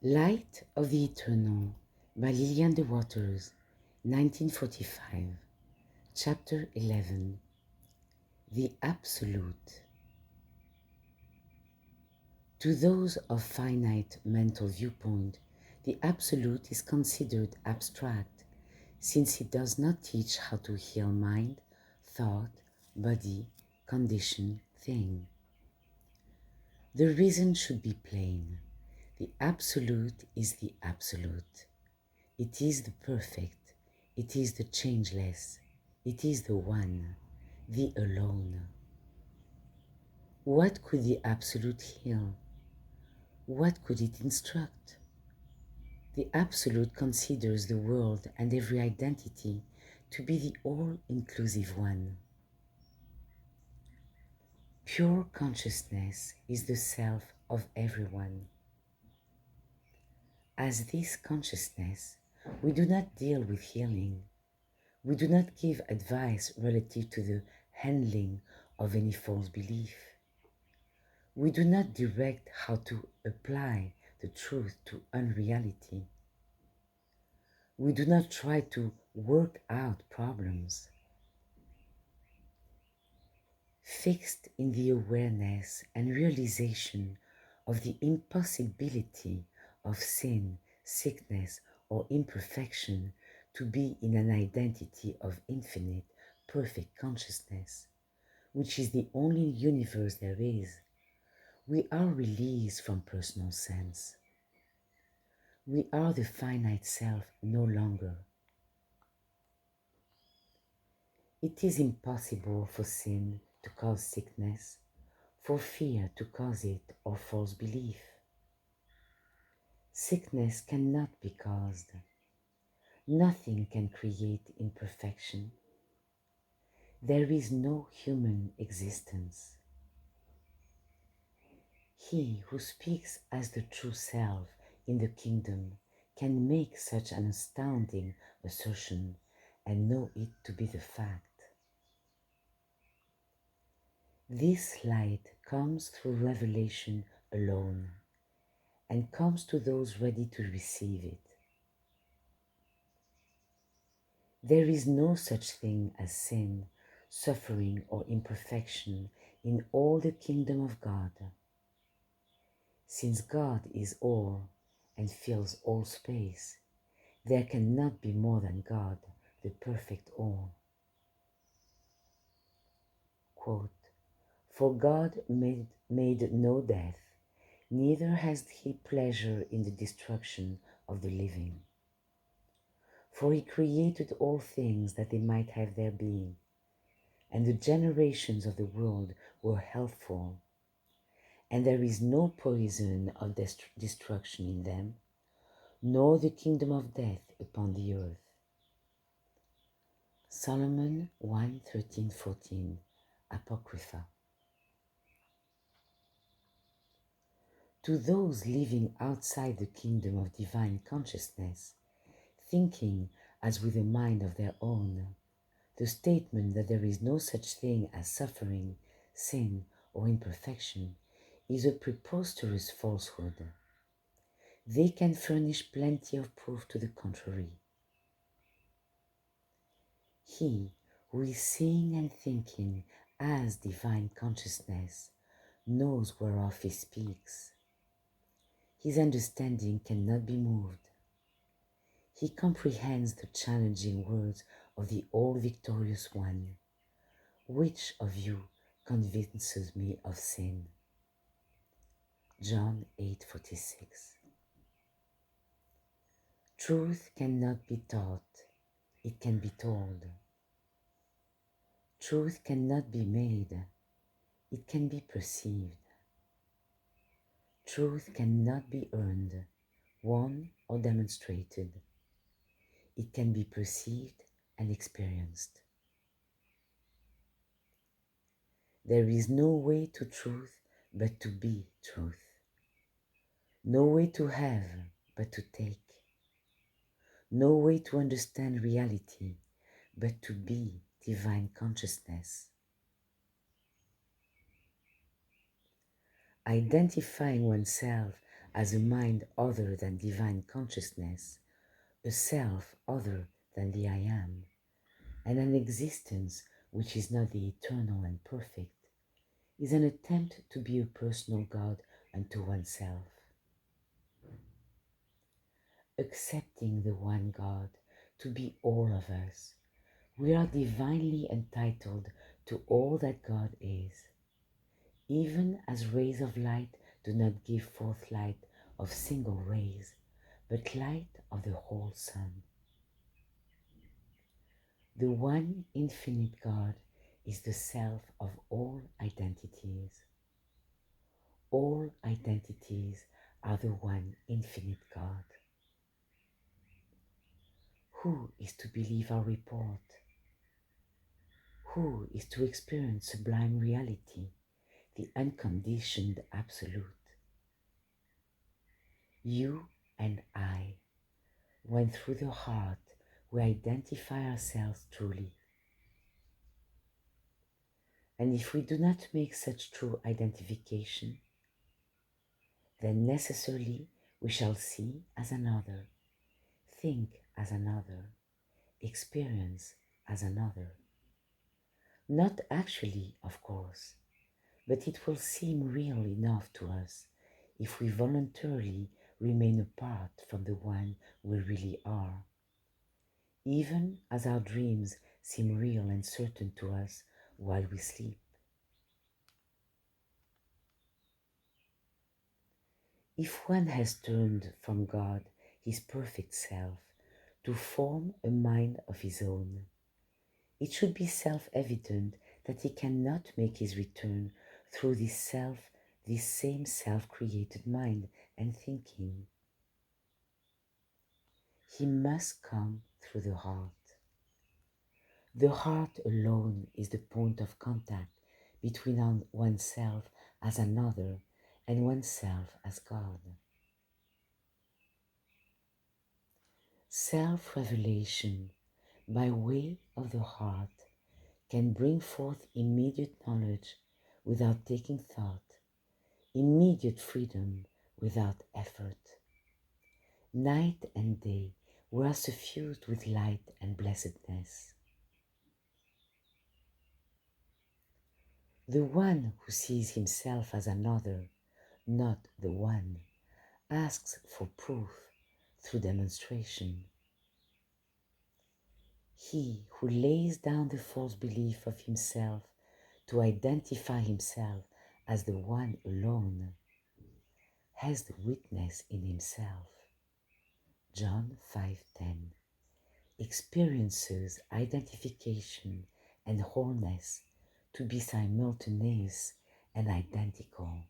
Light of the Eternal by Lillian de Waters, 1945, Chapter 11. The Absolute. To those of finite mental viewpoint, the Absolute is considered abstract, since it does not teach how to heal mind, thought, body, condition, thing. The reason should be plain. The Absolute is the Absolute. It is the perfect, it is the changeless, it is the one, the alone. What could the Absolute heal? What could it instruct? The Absolute considers the world and every identity to be the all-inclusive one. Pure consciousness is the self of everyone. As this consciousness, we do not deal with healing. We do not give advice relative to the handling of any false belief. We do not direct how to apply the truth to unreality. We do not try to work out problems. Fixed in the awareness and realization of the impossibility of sin, sickness, or imperfection to be in an identity of infinite, perfect consciousness, which is the only universe there is, we are released from personal sense. We are the finite self no longer. It is impossible for sin to cause sickness, for fear to cause it, or false belief. Sickness cannot be caused. Nothing can create imperfection. There is no human existence. He who speaks as the true self in the kingdom can make such an astounding assertion and know it to be the fact. This light comes through revelation alone and comes to those ready to receive it. There is no such thing as sin, suffering, or imperfection in all the kingdom of God. Since God is all and fills all space, there cannot be more than God, the perfect all. Quote, "For God made no death, neither has he pleasure in the destruction of the living. For he created all things that they might have their being, and the generations of the world were healthful, and there is no poison of destruction in them, nor the kingdom of death upon the earth." Solomon 1:13-14, Apocrypha. To those living outside the kingdom of divine consciousness, thinking as with a mind of their own, the statement that there is no such thing as suffering, sin, or imperfection is a preposterous falsehood. They can furnish plenty of proof to the contrary. He who is seeing and thinking as divine consciousness knows whereof he speaks. His understanding cannot be moved. He comprehends the challenging words of the all-victorious one. Which of you convinces me of sin? John 8:46. Truth cannot be taught, it can be told. Truth cannot be made, it can be perceived. Truth cannot be earned, won, or demonstrated. It can be perceived and experienced. There is no way to truth but to be truth. No way to have but to take. No way to understand reality but to be divine consciousness. Identifying oneself as a mind other than divine consciousness, a self other than the I am, and an existence which is not the eternal and perfect, is an attempt to be a personal God unto oneself. Accepting the one God to be all of us, we are divinely entitled to all that God is, even as rays of light do not give forth light of single rays, but light of the whole sun. The one infinite God is the self of all identities. All identities are the one infinite God. Who is to believe our report? Who is to experience sublime reality, the unconditioned absolute? You and I, when through the heart we identify ourselves truly. And if we do not make such true identification, then necessarily we shall see as another, think as another, experience as another. Not actually, of course, but it will seem real enough to us if we voluntarily remain apart from the one we really are, even as our dreams seem real and certain to us while we sleep. If one has turned from God, his perfect self, to form a mind of his own, it should be self-evident that he cannot make his return through this same self-created mind and thinking. He must come through the heart. The heart alone is the point of contact between oneself as another and oneself as God. Self-revelation by way of the heart can bring forth immediate knowledge without taking thought, immediate freedom without effort. Night and day we are suffused with light and blessedness. The one who sees himself as another, not the one, asks for proof through demonstration. He who lays down the false belief of himself to identify himself as the one alone has the witness in himself. John 5:10 experiences identification and wholeness to be simultaneous and identical.